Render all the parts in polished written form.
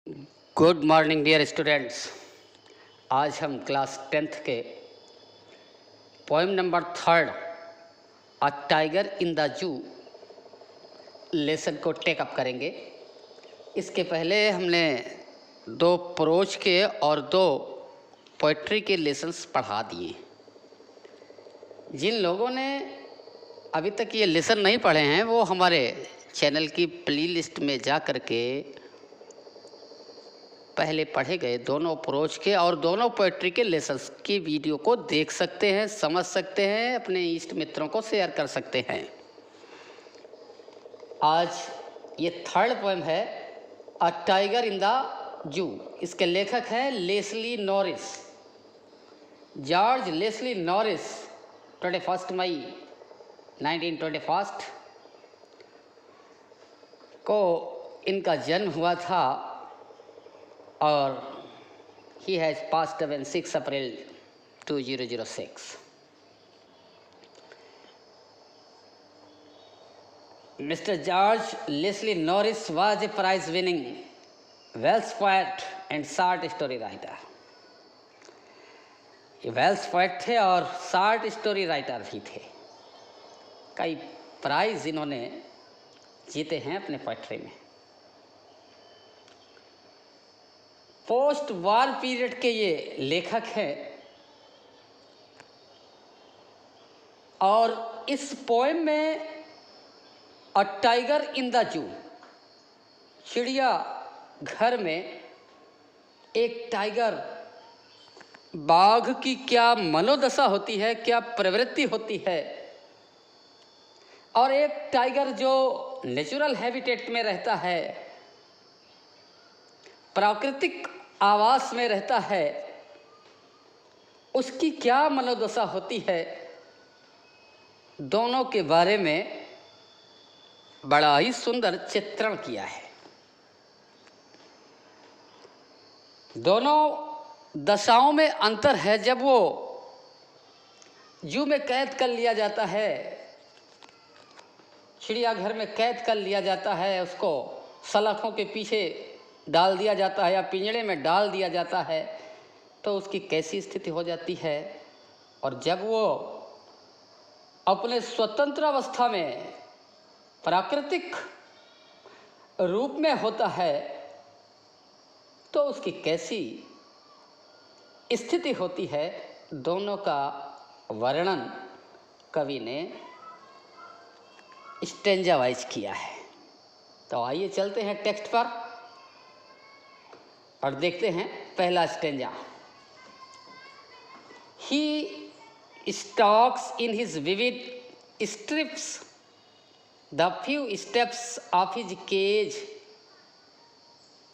Good morning dear students. आज हम class 10th के poem number 3 a tiger in the zoo lesson को take up करेंगे। इसके पहले हमने 2 प्रोज के और 2 पोइट्री के लेसन्स पढ़ा दिए। जिन लोगों ने अभी तक ये लेसन नहीं पढ़े हैं वो हमारे चैनल की प्लेलिस्ट में जा कर के पहले पढ़े गए दोनों प्रोज के और दोनों पोइट्री के लेसन्स की वीडियो को देख सकते हैं, समझ सकते हैं, अपने इष्ट मित्रों को शेयर कर सकते हैं। आज ये 3rd पोएम है a tiger in the zoo. इसके लेखक हैं Leslie Norris, George Leslie Norris. 21 मई 1921 को इनका जन्म हुआ था और he has passed away on 6 April 2006. Mr. George Leslie Norris was a prize-winning Welsh poet and short story writer. ये वेल्स पोएट थे और शॉर्ट स्टोरी राइटर भी थे। कई प्राइज इन्होंने जीते हैं अपने पोएट्री में। पोस्ट वार पीरियड के ये लेखक हैं और इस पोएम में a tiger in the zoo, चिड़िया घर में एक टाइगर, बाघ की क्या मनोदशा होती है, क्या प्रवृत्ति होती है, और एक टाइगर जो नेचुरल हैबिटेट में रहता है, प्राकृतिक आवास में रहता है, उसकी क्या मनोदशा होती है, दोनों के बारे में बड़ा ही सुंदर चित्रण किया है। दोनों दशाओं में अंतर है। जब वो जू में कैद कर लिया जाता है, चिड़ियाघर में कैद कर लिया जाता है, उसको सलाखों के पीछे डाल दिया जाता है या पिंजड़े में डाल दिया जाता है, तो उसकी कैसी स्थिति हो जाती है। और जब वो अपने स्वतंत्र अवस्था में प्राकृतिक रूप में होता है तो उसकी कैसी स्थिति होती है, दोनों का वर्णन कवि ने स्टेंजा वाइज किया है। तो आइए चलते हैं टेक्स्ट पर और देखते हैं पहला stanza. He stalks in his vivid strips the few steps of his cage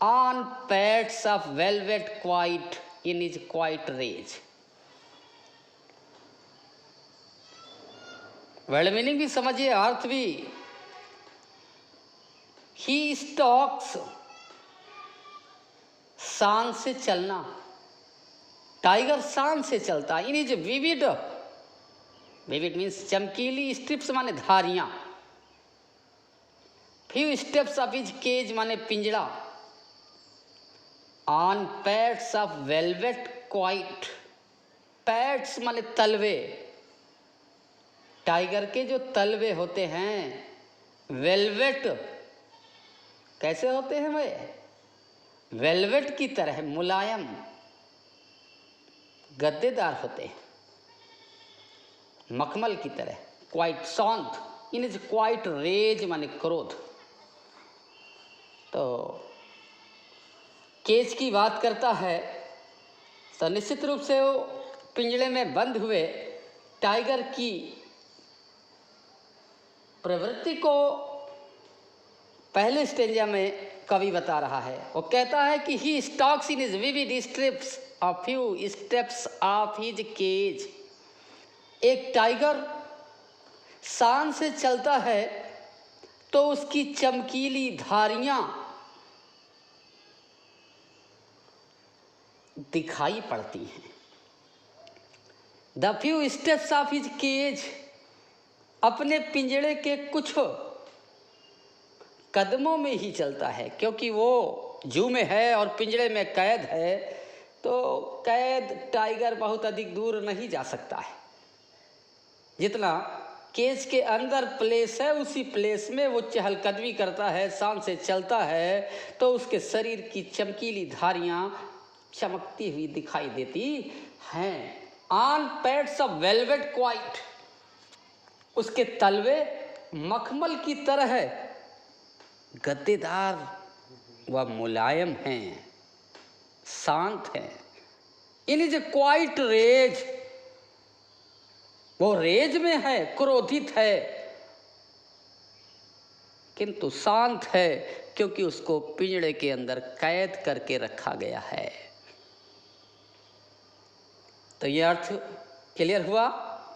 on pads of velvet quiet in his quiet rage. Word meaning भी समझिए, अर्थ भी। He stalks, शान से चलना, टाइगर शान से चलता। In is vivid, vivid means चमकीली, स्ट्रिप्स माने धारियां, few steps of is cage माने पिंजड़ा, on pads of velvet quiet, pads माने तलवे, टाइगर के जो तलवे होते हैं वेलवेट, कैसे होते हैं वे? वेलवेट की तरह मुलायम, गद्देदार होते हैं, मखमल की तरह। क्वाइट शांत, इन इज क्वाइट रेज माने क्रोध। तो केज की बात करता है तो निश्चित रूप से वो पिंजड़े में बंद हुए टाइगर की प्रवृत्ति को पहले स्टेंजा में कवि बता रहा है। वो कहता है कि he stalks in his vivid stripes a few steps of his cage. एक टाइगर शान से चलता है तो उसकी चमकीली धारियां दिखाई पड़ती हैं। The few steps of his cage, अपने पिंजड़े के कुछ कदमों में ही चलता है, क्योंकि वो जू में है और पिंजरे में कैद है, तो कैद टाइगर बहुत अधिक दूर नहीं जा सकता है। जितना केज के अंदर प्लेस है, उसी प्लेस में वो चहलकदमी करता है, शान से चलता है, तो उसके शरीर की चमकीली धारियां चमकती हुई दिखाई देती हैं। On pads of velvet quite, उसके तलवे मखमल की तरह गद्देदार व मुलायम हैं, शांत हैं। इन इज क्वाइट रेज, वो रेज में है, क्रोधित है, किंतु शांत है, क्योंकि उसको पिंजड़े के अंदर कैद करके रखा गया है। तो ये अर्थ क्लियर हुआ?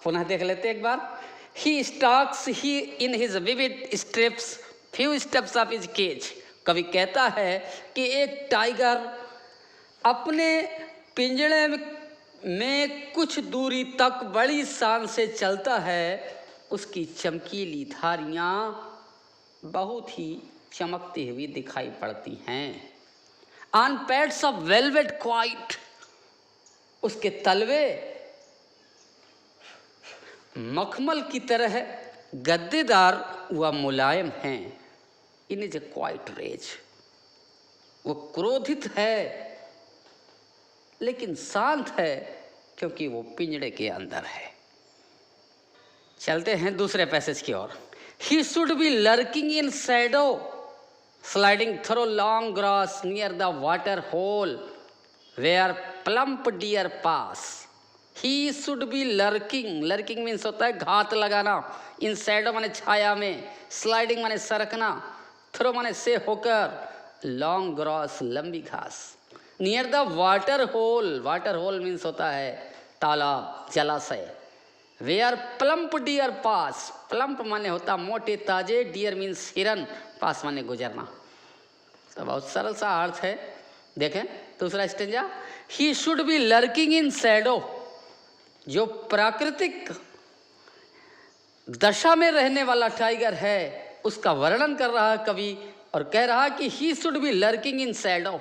पुनः देख लेते एक बार। He stalks he in his vivid steps few steps of his cage. कवि कहता है कि एक टाइगर अपने पिंजड़े में कुछ दूरी तक बड़ी शान से चलता है, उसकी चमकीली धारियां बहुत ही चमकती हुई दिखाई पड़ती हैं। On pads of velvet quite, उसके तलवे मखमल की तरह गद्देदार व मुलायम हैं। इन इज ए क्वाइट रेज, वो क्रोधित है लेकिन शांत है, क्योंकि वो पिंजड़े के अंदर है। चलते हैं दूसरे पैसेज की ओर। He should be lurking in shadow sliding through long grass near the water hole where plump deer pass. He should be lurking, lurking means होता है घात लगाना, इन शैडो माने छाया में, स्लाइडिंग माने सरकना, थ्रो माने से होकर, लॉन्ग ग्रास लंबी घास, near the water hole, water hole means होता है तालाब, जलाशय, where plump deer pass, plump माने होता मोटे ताजे, डियर मीन्स हिरन, पास माने गुजरना। तो बहुत सरल सा अर्थ है। देखें दूसरा stanza. He should be lurking in shadow, जो प्राकृतिक दशा में रहने वाला टाइगर है उसका वर्णन कर रहा है कवि, और कह रहा है कि ही should be lurking in shadow,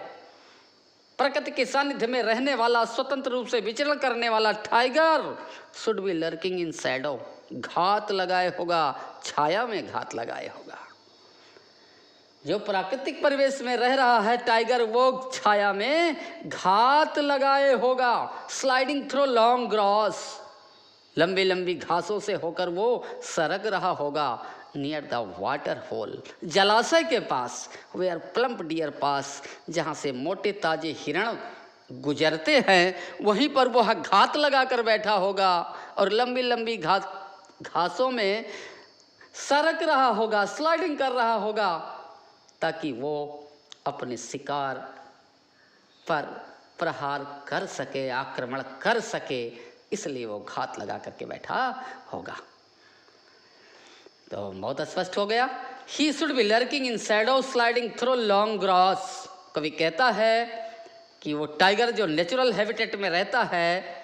प्रकृति के सानिध्य में रहने वाला, स्वतंत्र रूप से विचरण करने वाला tiger should be lurking in shadow, घात लगाए होगा, छाया में घात लगाए होगा। जो प्राकृतिक परिवेश में रह रहा है टाइगर, वो छाया में घात लगाए होगा। स्लाइडिंग थ्रू लॉन्ग ग्रास, लंबी लंबी घासों से होकर वो सरक रहा होगा। नियर द वाटर होल, जलाशय के पास, वेयर प्लम्प डियर पास, जहाँ से मोटे ताजे हिरण गुजरते हैं, वहीं पर वो घात लगाकर बैठा होगा और लंबी लंबी घासों में सरक रहा होगा, स्लाइडिंग कर रहा होगा, ताकि वो अपने शिकार पर प्रहार कर सके, आक्रमण कर सके, इसलिए वो घात लगा करके बैठा होगा। तो बहुत स्पष्ट हो गया। ही should be lurking in shadow sliding through long grass. कवि कहता है कि वो टाइगर जो नेचुरल हैबिटेट में रहता है,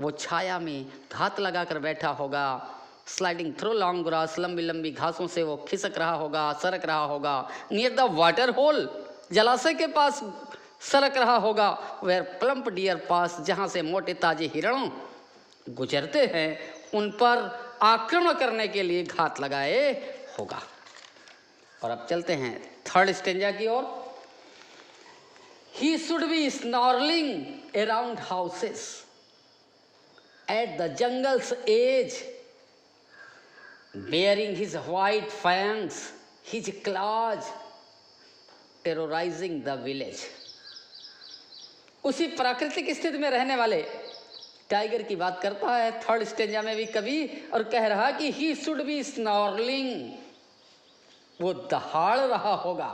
वो छाया में घात लगाकर बैठा होगा। स्लाइडिंग थ्रू लॉन्ग ग्रास, लंबी लंबी घासों से वो खिसक रहा होगा, सरक रहा होगा। नियर द वाटर होल, जलाशय के पास सरक रहा होगा। वेयर प्लम्प डियर पास, जहाँ से मोटे ताजे हिरण गुजरते हैं, उन पर आक्रमण करने के लिए घात लगाए होगा। और अब चलते हैं थर्ड स्टेंजा की ओर। He should be snarling around houses at the jungle's edge, bearing his white fangs, his claws, terrorizing the village। उसी प्राकृतिक स्थिति में रहने वाले टाइगर की बात करता है थर्ड स्टेंजा में भी कवि, और कह रहा कि ही शुड बी स्नॉर्लिंग, वो दहाड़ रहा होगा।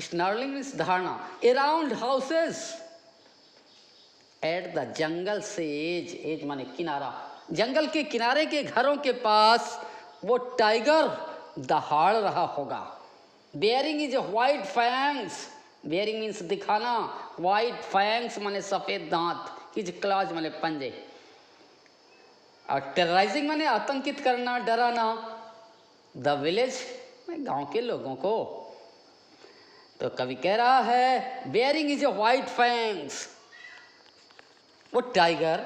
स्नॉर्लिंग मीन्स दहाड़ना। Around houses at the jungle से एज, एज माने किनारा, जंगल के किनारे के घरों के पास वो टाइगर दहाड़ रहा होगा। Bearing is white fangs, bearing means दिखाना, व्हाइट फैंग्स माने सफेद दांत, हिज क्लॉज माने पंजे, और टेरराइजिंग माने आतंकित करना, डराना, द विलेज में गांव के लोगों को। तो कवि कह रहा है bearing is a white fangs, वो टाइगर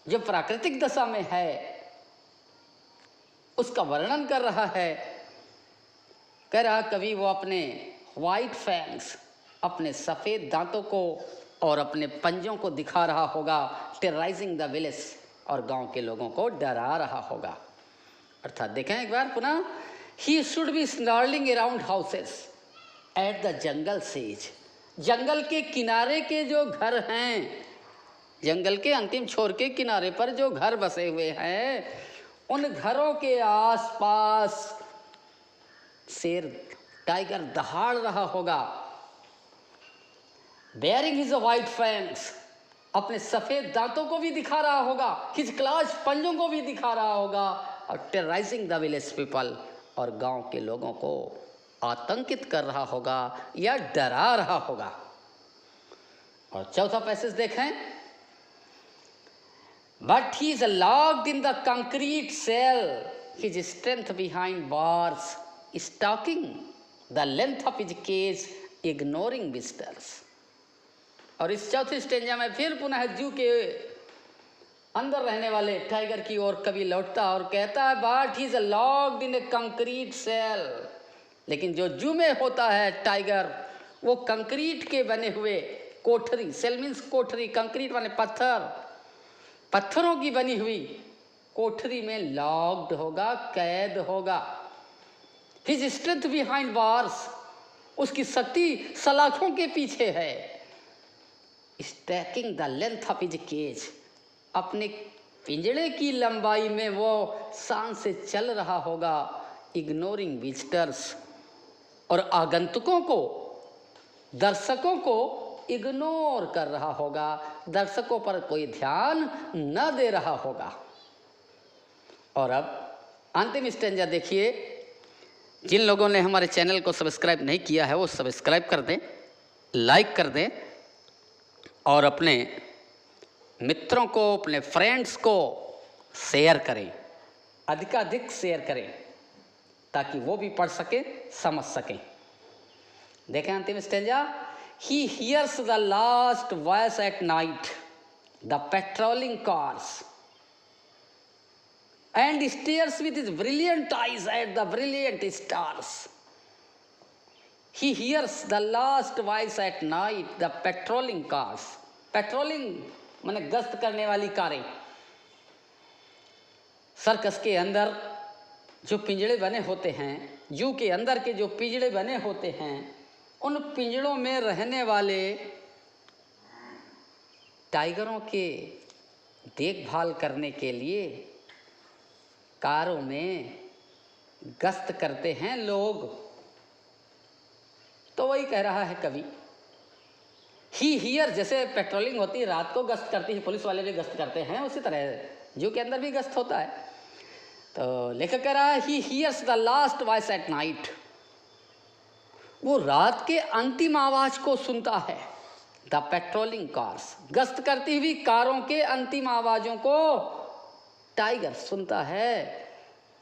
जो प्राकृतिक दशा में है उसका वर्णन कर रहा है। कह रहा कवि वो अपने व्हाइट फैंग्स, अपने सफ़ेद दांतों को और अपने पंजों को दिखा रहा होगा, टेरराइजिंग द विलेज, और गांव के लोगों को डरा रहा होगा। अर्थात देखें एक बार पुनः, he should be snarling around houses at the jungle's edge, जंगल के किनारे के जो घर हैं, जंगल के अंतिम छोर के किनारे पर जो घर बसे हुए हैं, उन घरों के आसपास शेर टाइगर दहाड़ रहा होगा। बेयरिंग हिज व्हाइट फैंग्स, अपने सफ़ेद दांतों को भी दिखा रहा होगा, हिज क्लॉज पंजों को भी दिखा रहा होगा, और टेरराइजिंग द विलेज पीपल, और गांव के लोगों को आतंकित कर रहा होगा या डरा रहा होगा। और चौथा पैसेज देखें, but he is locked in the concrete cell, his strength behind bars, stalking the length of his cage, ignoring visitors. और इस चौथे स्टेंजा में फिर पुनः जू के अंदर रहने वाले टाइगर की ओर कवि लौटता और कहता है but he is locked in a concrete cell, लेकिन जो जू में होता है टाइगर, वो कंक्रीट के बने हुए कोठरी, सेल मीन्स कोठरी, कंक्रीट माने पत्थर, पत्थरों की बनी हुई कोठरी में लॉक्ड होगा, कैद होगा। हिज स्ट्रेंथ बिहाइंड बार्स, उसकी शक्ति सलाखों के पीछे है। Stacking the length of his cage, अपने पिंजड़े की लंबाई में वो शान से चल रहा होगा। इग्नोरिंग विजिटर्स, और आगंतुकों को, दर्शकों को इग्नोर कर रहा होगा, दर्शकों पर कोई ध्यान न दे रहा होगा। और अब अंतिम स्टेंजा देखिए, जिन लोगों ने हमारे चैनल को सब्सक्राइब नहीं किया है वो सब्सक्राइब कर दें, लाइक कर दें, और अपने मित्रों को, अपने फ्रेंड्स को शेयर करें, अधिकाधिक शेयर करें, ताकि वो भी पढ़ सके, समझ सकें। देखें अंतिम stanza, he hears the last voice at night, the patrolling cars, and stares with his brilliant eyes at the brilliant stars. He hears the last voice at night, the patrolling cars. Patrolling माने गश्त करने वाली कारें। Circus के अंदर जो पिंजड़े बने होते हैं, जू के अंदर के जो पिंजड़े बने होते हैं, उन पिंजड़ों में रहने वाले टाइगरों के देखभाल करने के लिए कारों में गश्त करते हैं लोग। तो वही कह रहा है कवि, ही हियर, जैसे पेट्रोलिंग होती है, रात को गश्त करती है, पुलिस वाले भी गश्त करते हैं, उसी तरह जू के अंदर भी गश्त होता है। तो लेखक कह रहा है he hears the last voice at night, वो रात के अंतिम आवाज को सुनता है। द पेट्रोलिंग कार्स, गश्त करती हुई कारों के अंतिम आवाजों को टाइगर सुनता है,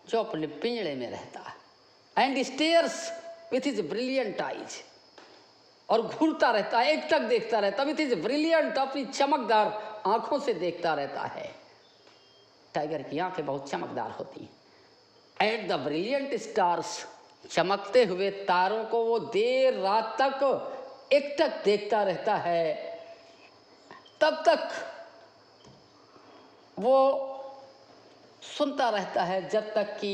जो अपने पिंजड़े में रहता है। And stairs with his brilliant eyes, और घूरता रहता है, एकटक देखता रहता है, विथ हिज ब्रिलियंट, अपनी चमकदार आंखों से देखता रहता है। टाइगर की आंखें बहुत चमकदार होती हैं। एट द ब्रिलियंट स्टार्स, चमकते हुए तारों को वो देर रात तक एकटक देखता रहता है। तब तक वो सुनता रहता है जब तक कि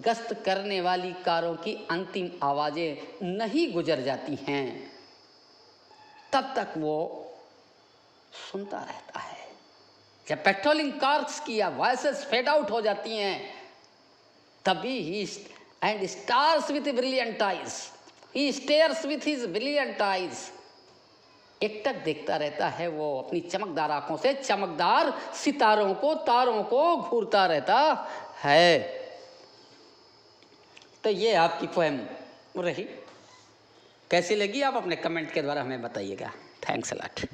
गश्त करने वाली कारों की अंतिम आवाज़ें नहीं गुजर जाती हैं, तब तक वो सुनता रहता है। जब पेट्रोलिंग कार्स की वॉइसेस फेड आउट हो जाती हैं, तभी he and stars with brilliant eyes, he stares with his brilliant eyes, एकटक देखता रहता है वो अपनी चमकदार आंखों से, चमकदार सितारों को, तारों को घूरता रहता है। तो ये आपकी पोएम रही। कैसी लगी आप अपने कमेंट के द्वारा हमें बताइएगा। Thanks a lot.